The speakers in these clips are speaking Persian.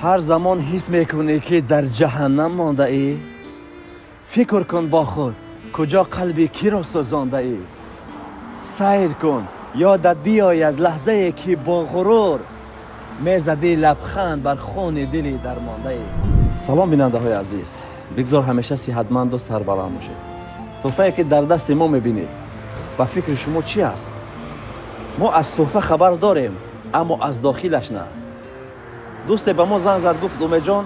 هر زمان حس میکنی که در جهنم مانده ای؟ فکر کن با خود کجا قلبی کی را سوزانده ای؟ سیر کن یادت بیاید لحظه ای که با غرور میزدی لبخند بر خون دلی درمانده ای. سلام بیننده های عزیز، بگذار همیشه صحتمند و سربلند باشید. تحفه‌ای که در دست ما میبینید با فکر شما چی است؟ ما از تحفه خبر داریم اما از داخلش نه. دوست به ما زنگ زد گفت اومه جان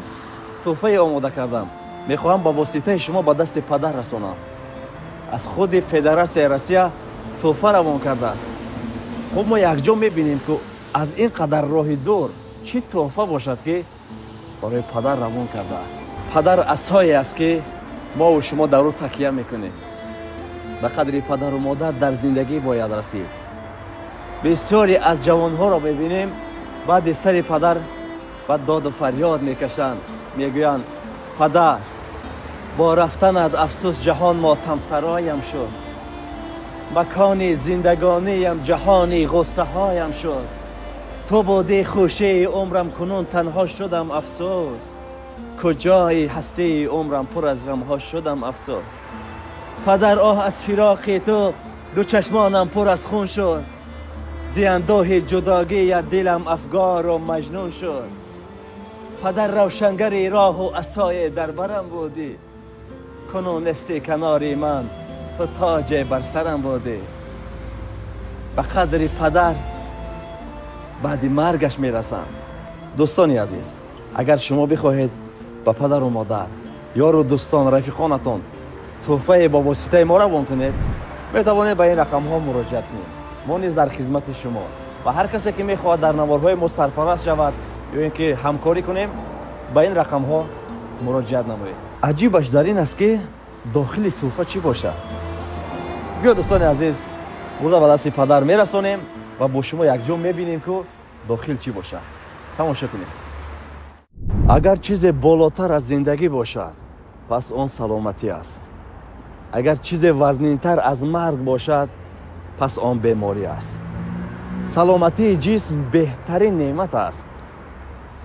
تحفه آماده کردم، میخواهم با واسطه شما به دست پدر رسانم. از خود فدراسیون روسیه تحفه روان کرده است. خب ما یک جا میبینیم که از این قدر راه دور چی تحفه باشد که برای پدر روان کرده است. پدر اسایی است که ما و شما در او تکیه میکنیم. به قدر پدر و مادر در زندگی باید رسید. بسیاری از جوانها را ببینیم بعد سر پدر بعد داد و فریاد میکشند، میگویند پدر با رفتنت افسوس جهان ماتم سرایم شد، مکان زندگانیم جهانی غصه هایم شد، تو بودی خوشی عمرم کنون تنها شدم افسوس، کجای هستی عمرم پر از غم ها شدم افسوس. پدر آه از فراق تو دو چشمانم پر از خون شد، زیاندوه جداگی دلم افگار و مجنون شد. پدر روشنگری راه و عصای در برم بودی، کنون نستی کناری من تو تاج بر سرم بودی. به قدر پدر بعد مرگش میرسند. دوستانی عزیز، اگر شما بخواهید به پدر و مادر یار و دوستان رفیقانتان تحفه با واسطه ما روان کنید، میتوانید به این رقم ها مراجعه کنید. ما نیز در خدمت شما و هر کسی که میخواهد در نوارهای ما سرپرست شود یا اینکه همکاری کنیم به این رقم ها مراجعه نمایید. عجیبش در این است که داخل تحفه چی باشد. بیا دوستان عزیز برده به دست پدر میرسانیم و با شما یک جا میبینیم که داخل چی باشد. تماشا کنید. اگر چیز بالاتر از زندگی باشد پس آن سلامتی است. اگر چیز وزنینتر از مرگ باشد پس آن بیماری است. سلامتی جسم بهترین نعمت است.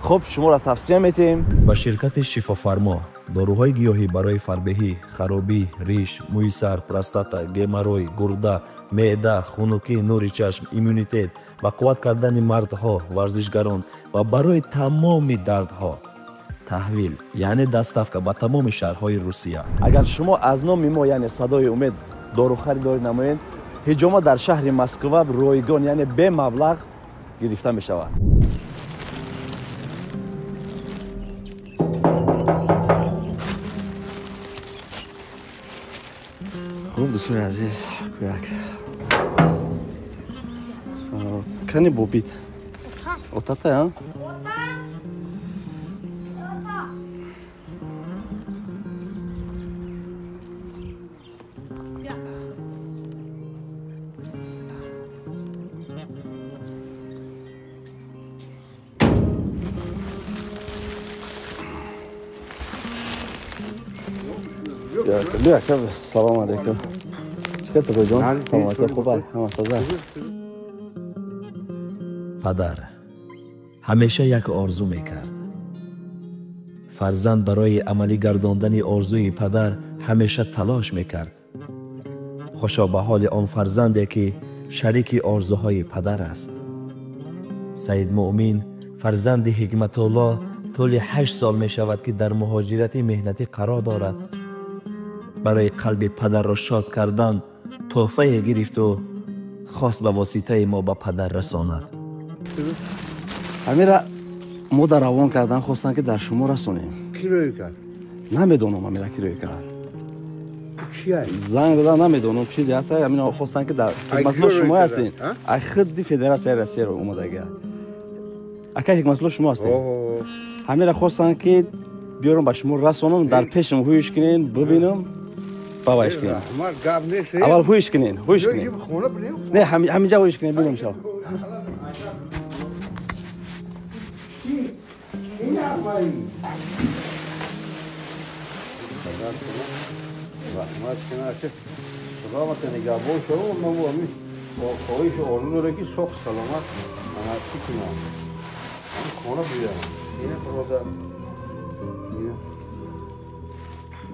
خب شما را توصیه میتیم با شرکت شفا فرما داروهای گیاهی برای فربهی، خرابی، ریش، موی سر، پروستاتا، گیماروی، گرده، معده، خنکی، نور چشم، ایمونیتت و قوت کردن مردها، ورزشگران و برای تمام دردها تحویل یعنی دستافکه به تمام شهرهای روسیه. اگر شما از نام ما یعنی صدای امید دارو خریداری نمایید، هجوما در شهر مسکو رایگان یعنی به مبلغ گرفته می شود. خوب دوستان عزیز، کنی بوبیت اوتاتا ها؟ بیا سلام علیکم. چطور جان؟ سلامتی خوبه؟ همه سازه. پدر همیشه یک آرزو میکرد. فرزند برای عملی گرداندن آرزوی پدر همیشه تلاش میکرد. خوشا به حال آن فرزندی که شریک آرزوهای پدر است. سید مؤمن فرزند حکمت الله طول 8 سال می شود که در مهاجرت مهنتی قرار دارد. برای قلب پدر را شاد کردن تحفه گرفت و خواست به واسطه ما به پدر رساند. امیره ما در روان کردن خواستن که در شما رسونیم. کی روی کرد؟ نمیدونم امیره کی روی کرد. چیه؟ زنگ دادن نمیدونم چیزی هست. امیره خواستن که در خدمت ما شما هستین. خود فدراسیون روسیه رو اومده. اگه حکمت الله شما هستین. امیره خواستن که بیارم به شما رسونم در پیشم هویش کنین ببینم. باورش کنین. اول هویش کنین. نه همینجا هویش کنین ببینم شما. رحمت کنه سلامت نگهبان شو من همین با خواهش آرزو داره که سخت سلامت من چی کنم خانه بیارم اینه برادر اینه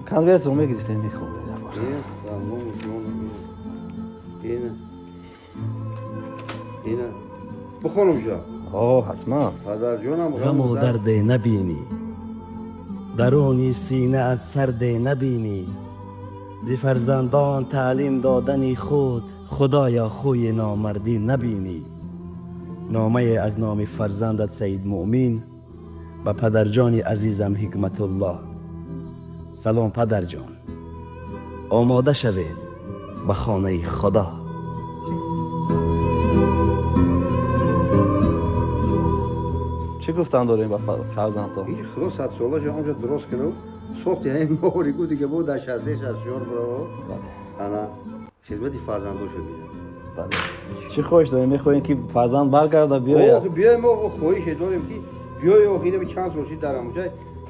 کنورت رو میگیرید میخونه اینه دامون جون اینه اینه بخونم جا حتما پدر جونم غم و درد نبینی درونی سینه از سرد نبینی زی فرزندان تعلیم دادنی خود خدایا خوی نامردی نبینی نامه از نام فرزندت سید مؤمن و پدرجان عزیزم حکمت الله. سلام پدر جان، آماده شوید به خانه خدا. چی گفتن داریم با فرزندتان؟ هیچ خدا 100 ساله جا اونجا درست کنه ساختی همین موری کو دیگه بود در 60 64 برو انا خدمت فرزندو شد. چی خوش داریم میخواین که فرزند برگرده بیاید؟ بیایم ما خواهش داریم که بیای و خیلی به چانس باشید در اونجا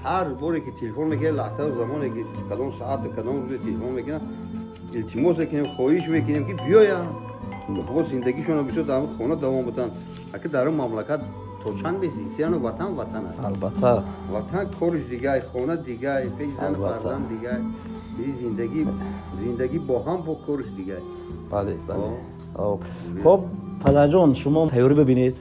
هر باری که تلفن میگه لحظه و زمانی که کدام ساعت و کدام روز تلفن میگن التماس میکنیم خواهش میکنیم که بیاین با زندگیشون بسیار در خونه دوام بدن اگه در اون مملکت تو چند بیسی سیان وطن است البته وطن کارش دیگه خونه دیگه پیزن فرزند دیگه زندگی با هم با کارش دیگه. بله خب پدر جان شما تیاری ببینید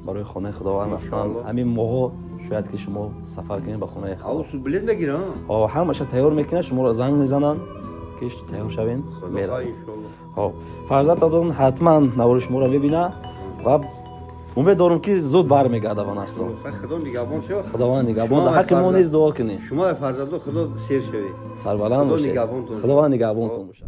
برای خانه خداوند رفتن همین موقع شاید که شما سفر کنید به خانه خدا. اوس بلیط بگیرن همش تیار میکنه شما رو زنگ میزنن که تیار شوین میره. خب فرزندتون حتما نوار شما رو ببینه و امید دارم که زود برمیگرده به نستان. خدا نگهبان شو. خداوند نگهبان در حق ما نیز دعا کنید. شما فرزندو خدا سیر شوید. سربلند باشید. خداوند نگهبانتون باشه.